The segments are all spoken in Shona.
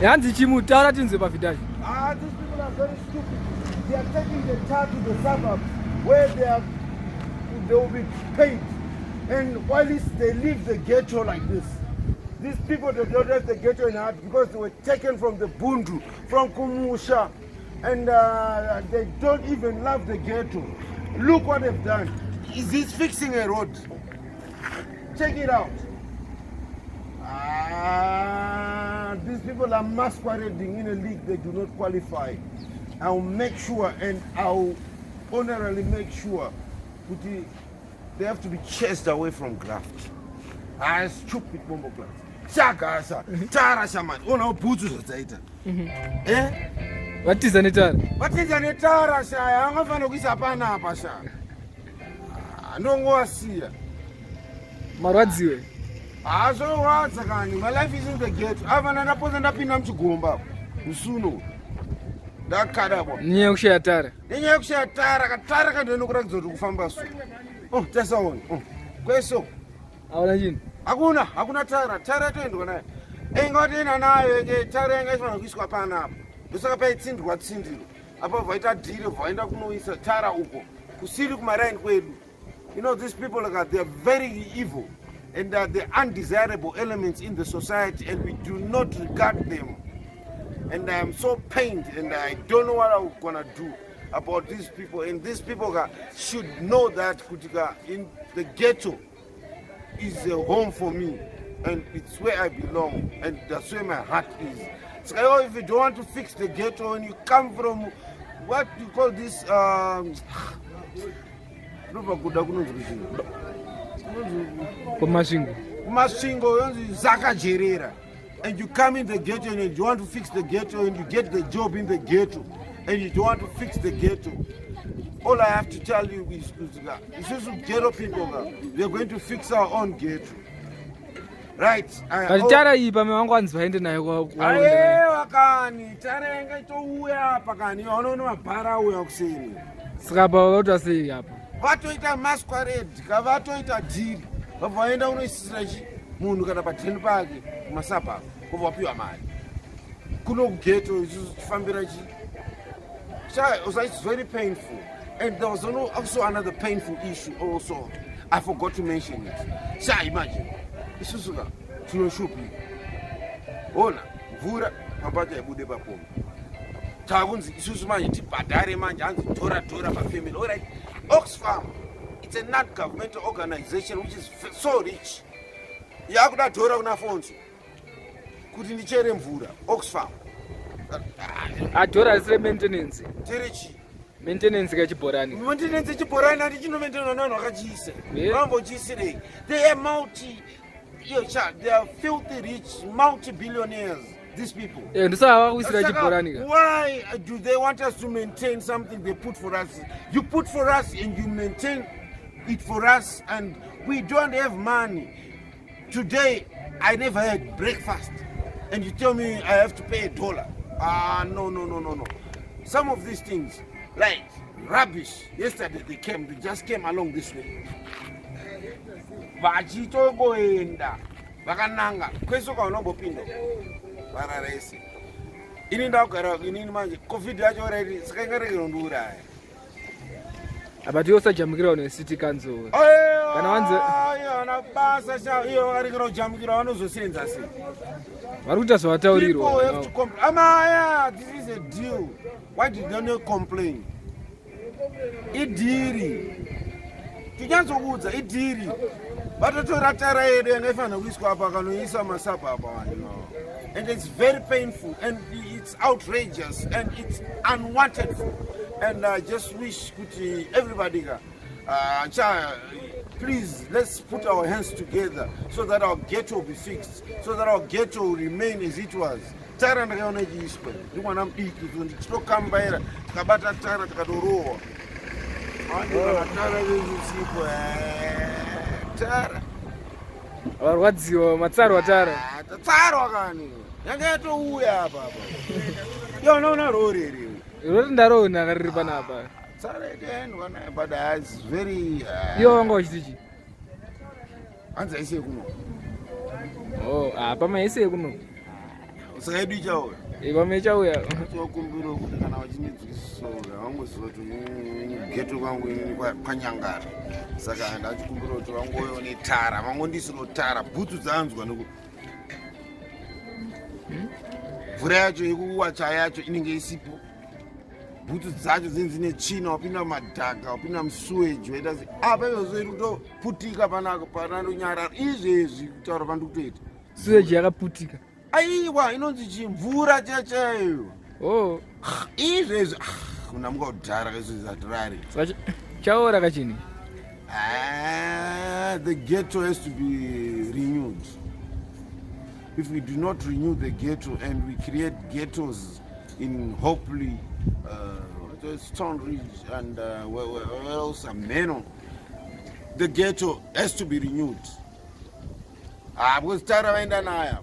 Hanzi chimutaura tinzwe pavhidhayo. These people are very stupid. They are taking the tar to the suburbs where they will be paid. And while they leave the ghetto like this, these people that don't have the ghetto in heart because they were taken from the Bundu, from Kumusha, and they don't even love the ghetto. Look what they've done. Is this fixing a road? Check it out. These people are masquerading in a league they do not qualify. I'll make sure and I'll honorably make sure they have to be chased away from graft. Stupid bombo class. Chakasa, Tara Shaman, Ono Putu Zeta. Vatiza Netara. Vatiza Netara, Shire, I'm going to Gisapana, Pasha. No more see. Marwadziwe. So what's my life is in the ghetto. I have another person up in Namchugumba. Usuno. That Kadabo. Nyeuksha Tara. Nyeuksha Tara, Katara, and Nukranzo to Fambas. Oh, that's all. Oh, Queso. Aguna Tara, Tara when I ain't got in and I get Tara and Gisquapana. The Saka Sint what Sinti. Above Vita Dilo, find out no is a Tara Uko. Kusilu Marine Kwedu. You know, these people they're very evil. And they're undesirable elements in the society, and we do not regard them. And I am so pained, and I don't know what I'm gonna do about these people. And these people should know that in the ghetto is a home for me, and it's where I belong, and that's where my heart is. So if you don't want to fix the ghetto, and you come from what you call this, Kumashingo, Zaka Jerera, and you come in the ghetto and you want to fix the ghetto and you get the job in the ghetto and you don't want to fix the ghetto. All I have to tell you is just ghetto people, we are going to fix our own ghetto. Right? Tara ipa mewangwanzi vaende nayo wakani, Tara enga ito uwe hapa kani, ono mabara uwe kusini. Sikaba watu sei hapa. Vatoita masquerade, vatoita deal. Vaenda unoisisira munhu kana pateni pake kumasapa kuvapiwa mari. Kuno ghetto tifambira chi. So it's very painful. And there was also another painful issue also. I forgot to mention it. So imagine. Isusuka tunoshupi. Ona mvura pambata yabude papomo. Takunzi isusu manje tibhadhare manje hanzi tora pafamily. All right. Oxfam, it's a non-governmental organization which is so rich. Yakuda Dora kuna Alphonso. Kuti ndichere mvura, Oxfam. Adora is maintenance. Terechi. Maintenance kachibhorani. Maintenance kachibhorani ati chino maintain nano akachise. Mambo chisire. They are they are filthy rich, multi-billionaires. These people. Why do they want us to maintain something they put for us? You put for us and you maintain it for us, and we don't have money. Today, I never had breakfast, and you tell me I have to pay $1. No. Some of these things, like rubbish, yesterday they just came along this way. Ajita goenda, Vakananga, Kwesoka Nobopindo. Vararesi. Ini ndagara inini manje COVID yacho already sikaingarekera ndura. Abati osajamukira ono city council. Kana wanze na basa cha iyo vakarikira jamukira vanozosenza sei. Vari kuita zvavatauririrwa. This is a deal. Why did they not complain? Idiri. Tijanzokuudza idiri. Vatotora Tara yedu yangaifana kuiswa apa kanoisa masapa apa. And it's very painful, and it's outrageous, and it's unwanted. And I just wish everybody, please, let's put our hands together so that our ghetto will be fixed, so that our ghetto will remain as it was. Tara ndakaona ichiiswa. Ndimwana mdiki, tinokambaira, takabata Tara takadorowa. Tara zvizipo, Tara. Warwadziwa matsarwa Tara. Tsarwa kani. Yangatouya apa. Yo no rori iri. Rori ndarona riri panapa. Saturday but it's very Yo wanga wachitichi. Hanzi aise kuno. Oh, pama aise kuno. Usaidu chao. Pamechauya. Chokumbiro kuti kana wachinidziso vangozoti ghetto kwangu kwanyangara. Saka ndachikumbira kuti vangoyo netara, vangondisiro tara, bhutsu dzanzwa noku. Mvura yacho yekuwacha yacho inenge isipo. Bhutsu dzacho dzine tsvina, wapinda mumadhaka, wapinda musuweji, waita se apa izvozvo kutoputika panako panondonyarara izvezvi kutaura pandikutoita. Suweji yakaputika. Aiwa inonzi chimvura chachayo. Oh. Izvezvi kuna mungaudhara kaizvezvi zatirari. Chaora kachini. The ghetto has to be renewed. If we do not renew the ghetto and we create ghettos in Hopley, Stone Ridge, and where else, Meno, the ghetto has to be renewed. Because Tara waenda nayo.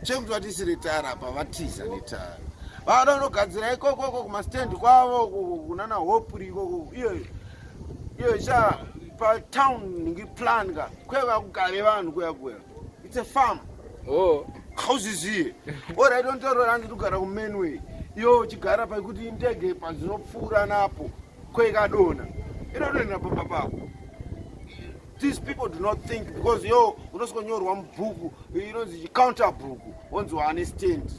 Chekuti watisiri Tara pa Vatiza Netara. Vanogadzira ikoko kumastand kwavo kunana Hopley ikoko iyo cha pa town ningiplan ka kweva kugare vanhu kuya. It's a farm. Oh. Houses here. Ora don't tell randi kugara ku Mainway. Yo chigara pa kuti ndege pazinopfura napo kwekadona. Inodona papa. These people do not think because yo unosonyorwa mubhuku inonzi counter book once you understand.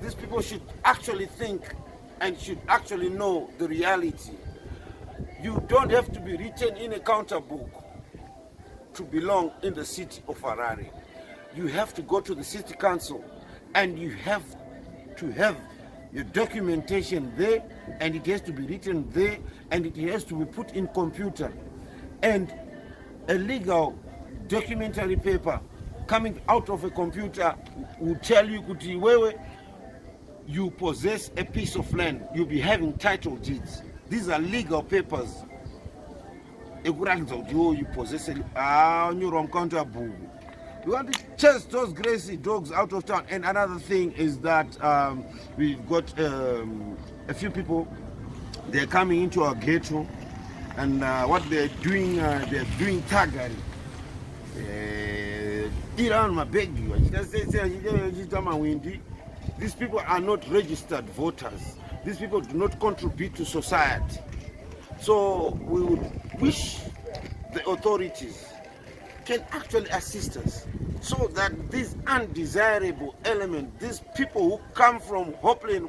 These people should actually think and should actually know the reality. You don't have to be written in a counter book to belong in the city of Harare. You have to go to the city council and you have to have your documentation there, and it has to be written there, and it has to be put in computer. And a legal documentary paper coming out of a computer will tell you kuti wewe you possess a piece of land, you'll be having title deeds. These are legal papers. You possess your own counter book. We want to chase those crazy dogs out of town. And another thing is that we've got a few people. They're coming into our ghetto, and what they're doing tagari. These people are not registered voters. These people do not contribute to society. So we would wish the authorities can actually assist us so that these undesirable elements, these people who come from Hopland,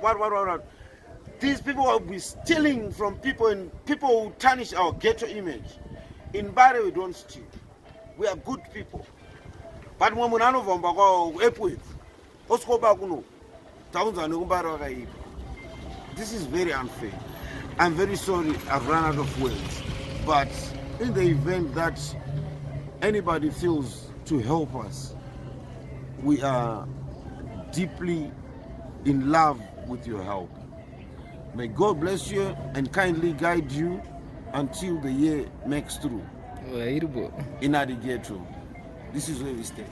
these people will be stealing from people, and people who tarnish our ghetto image. In Mbare we don't steal. We are good people. But when this is very unfair. I'm very sorry I've run out of words. But in the event that anybody feels to help us, we are deeply in love with your help. May God bless you and kindly guide you until the year makes through. In the ghetto. This is where we stay.